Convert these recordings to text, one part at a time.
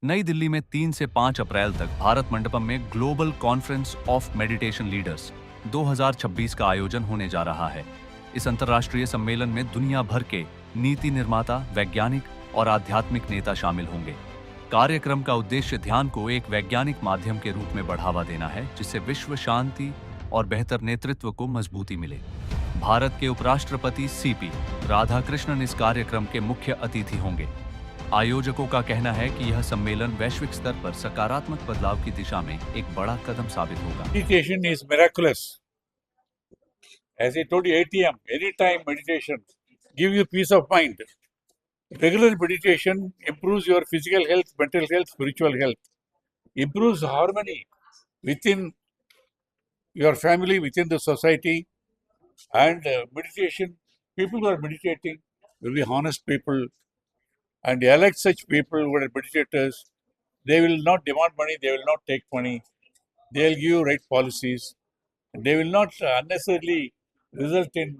नई दिल्ली में 3 से 5 अप्रैल तक भारत मंडपम में global conference of meditation leaders 2026 का आयोजन होने जा रहा है। इस अंतर्राष्ट्रीय सम्मेलन में दुनिया भर के नीति निर्माता, वैज्ञानिक और आध्यात्मिक नेता शामिल होंगे। कार्यक्रम का उद्देश्य ध्यान को एक वैज्ञानिक माध्यम के रूप में बढ़ावा देना है, जिससे विश्व शांति और बेहतर नेतृत्व को मजबूती मिले। भारत के उपराष्ट्रपति सीपी राधाकृष्णन इस कार्यक्रम के मुख्य अतिथि होंगे। आयोजकों का कहना है कि यह सम्मेलन वैश्विक स्तर पर सकारात्मक बदलाव की दिशा में एक बड़ा कदम साबित होगा। Meditation is miraculous. As I told you, ATM, anytime meditation, give you peace of mind. Regular meditation improves your physical health, mental health, spiritual health, improves harmony within your family, within the society, and meditation, people who are meditating will be honest people, and elect such people who are meditators. They will not demand money, they will not take money, they will give you right policies, they will not unnecessarily result in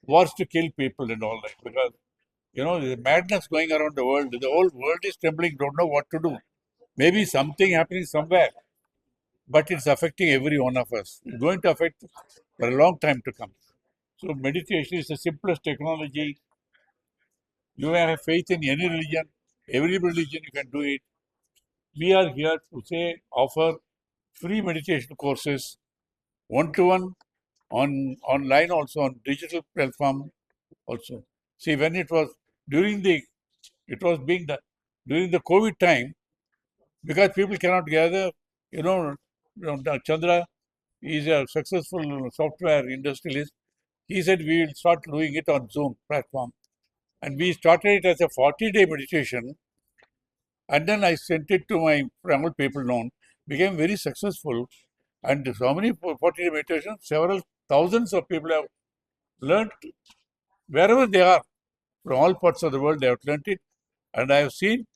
wars to kill people and all that, because the madness going around the whole world is trembling, don't know what to do. Maybe something happening somewhere, but it's affecting every one of us. It's going to affect for a long time to come. So meditation is the simplest technology. You may have faith in any religion, every religion you can do it. We are here to offer free meditation courses, one-to-one, online also, on digital platform also. See, when it was during the COVID time, because people cannot gather, Chandra is a successful software industrialist. He said we will start doing it on Zoom platform. And we started it as a 40-day meditation. And then I sent it to my Tamil people known, became very successful. And so many 40-day meditations, several thousands of people have learned wherever they are, from all parts of the world, they have learned it. And I have seen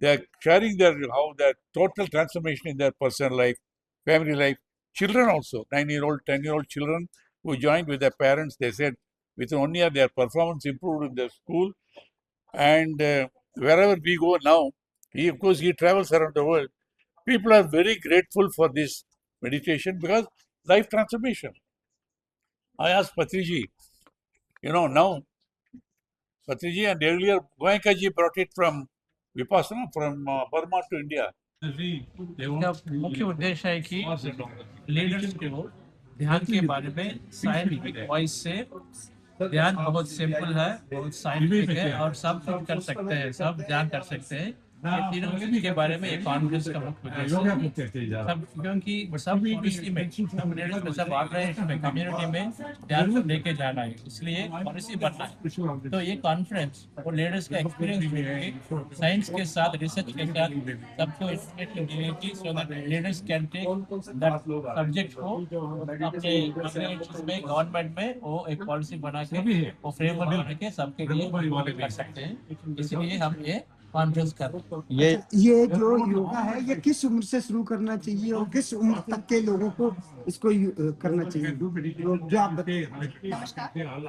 they are sharing how their total transformation in their personal life, family life, children also, 9-year-old, 10-year-old children who joined with their parents. They said within 1 year their performance improved in their school. And wherever we go now, of course, he travels around the world. People are very grateful for this meditation because life transformation. I asked Patriji, now Patriji, and earlier Goenka ji brought it from Vipassana, from Burma to India. इसका मुख्य उद्देश्य है कि leaders को ध्यान के बारे में साइंटिफिक वॉइस से, ध्यान बहुत सिंपल है, बहुत साइंटिफिक है और सब कुछ कर सकते हैं, सब ध्यान कर सकते हैं। ये तीनों चीज के बारे में एक कॉन्फ्रेंस का मुख्य उद्देश्य है। सब क्योंकि सब पॉलिसी में सब लीडर्स में सब बात रहे हैं, इसमें कम्युनिटी में ध्यान को लेके जाना है, इसलिए पॉलिसी बनना है। तो ये कॉन्फ्रेंस और लीडर्स का एक्सपीरियंस साइंस के साथ, रिसर्च के साथ सबको इंफॉर्मेशन देगी, so that leaders can take that subject को अपने कम्युनिटीज में, गवर्नमेंट में वो एक पॉलिसी बना के, वो फ्रेमवर्क बना के सबके लिए कर सकते हैं। इसलिए हम ये कॉन्फ्रेंस कर रहे हैं। ये जो योगा है, ये किस उम्र से शुरू करना चाहिए और किस उम्र तक के लोगों को इसको करना चाहिए, जो आप बताइए। नमस्कार। हम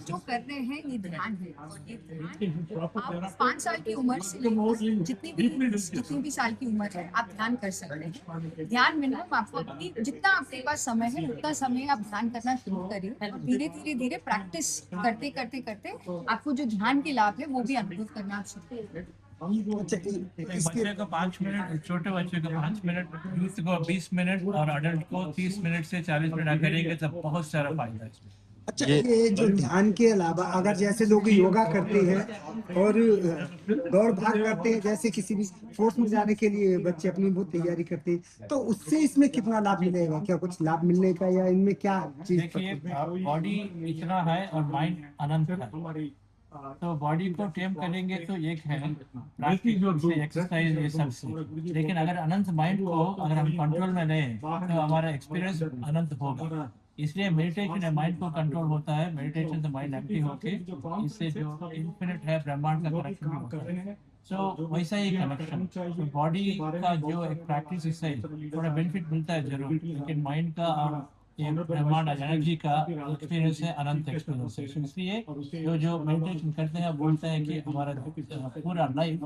जो कर रहे हैं ये ध्यान है, और ये ध्यान आप 5 साल की उम्र से लेकर जितनी भी साल की उम्र है आप ध्यान कर सकते हैं। ध्यान में ना आपको जितना आपके पास समय है उतना समय आप ध्यान करना शुरू करिए। धीरे धीरे प्रैक्टिस करते करते करते आपको जो ध्यान के लाभ है वो भी अनुभव करना शुरू करिए। बच्चे को 5 मिनट, छोटे बच्चे को 5 मिनट, यूथ को 20 मिनट और अडल्ट को 30 मिनट से 40 मिनट करेंगे तो बहुत सारा फायदा है इसमें। अच्छा, ये जो ध्यान के अलावा अगर जैसे लोग योगा करते हैं और दौड़ भाग करते हैं, जैसे किसी भी फोर्स में जाने के लिए बच्चे अपनी बहुत तैयारी करते हैं, तो उससे इसमें कितना लाभ मिलेगा? क्या कुछ लाभ मिलने का, या इनमें क्या चीज? देखिए, बॉडी इतना है और माइंड अनंत है, तो बॉडी को टेम करेंगे तो एक है एक्सरसाइज, ये सब से। लेकिन अगर अनंत माइंड को अगर हम कंट्रोल में लें तो हमारा एक्सपीरियंस अनंत होगा। इसलिए मेडिटेशन है, माइंड को कंट्रोल होता है, मेडिटेशन से माइंड एक्टिव होके इससे जो इन्फिनिट है ब्रह्मांड का कनेक्शन भी होता है। सो वैसा ही कनेक्शन, तो बॉडी का जो एक प्रैक्टिस, इससे थोड़ा बेनिफिट मिलता है जरूर, लेकिन माइंड का और ये ब्रह्मांड अचानक जी का एक्सपीरियंस है, अनंत एक्सपीरियंस है। तो इसलिए जो मेडिटेशन करते हैं बोलते हैं कि हमारा पूरा लाइफ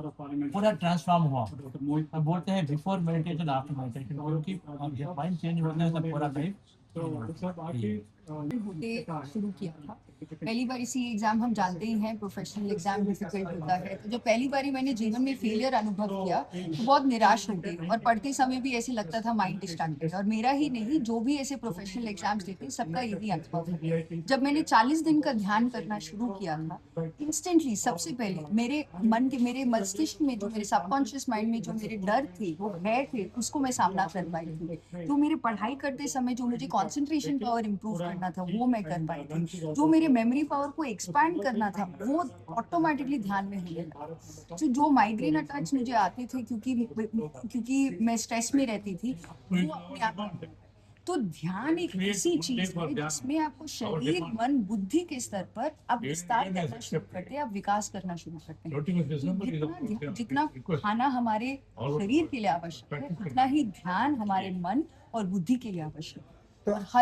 पूरा ट्रांसफॉर्म हुआ। अब बोलते हैं बिफोर मेडिटेशन आफ्टर मेडिटेशन, क्योंकि जब माइंड चेंज होता है तब पूरा लाइफ होते शुरू किया था। पहली बार इसी एग्जाम हम जानते ही हैं प्रोफेशनल एग्जाम डिफिकल्ट होता है, तो जब पहली बारी मैंने जीवन में फेलियर अनुभव किया तो बहुत निराश हो गई और पढ़ते समय भी ऐसे लगता था माइंड डिस्ट्रैक्टेड है। और मेरा ही नहीं, जो भी ऐसे प्रोफेशनल एग्जाम्स देते हैं सबका यही अनुभव है। जब मैंने 40 दिन का ध्यान करना शुरू किया था, इंस्टेंटली सबसे पहले मेरे मन के, मेरे मस्तिष्क में, जो मेरे सबकॉन्शियस माइंड में जो मेरे डर थे, वो भय थे, उसको मैं सामना कर पाई थी। तो मेरे पढ़ाई करते समय जो मुझे कंसंट्रेशन पावर इंप्रूव करना था वो मैं कर पाई थी। जो मेरे मेमोरी पावर को एक्सपैंड करना था वो ऑटोमेटिकली ध्यान में होने लगा। जो माइग्रेन अटैक्स मुझे आते थे क्योंकि मैं स्ट्रेस में रहती थी, वो अपने आप। तो ध्यान एक ऐसी चीज है जिसमें आपको शरीर, मन, बुद्धि के स्तर पर आप विस्तार करना शुरू करते हैं, आप विकास करना शुरू करते हैं। तो जितना खाना हमारे शरीर के लिए आवश्यक है, उतना ही ध्यान हमारे मन और बुद्धि के लिए आवश्यक है। और हर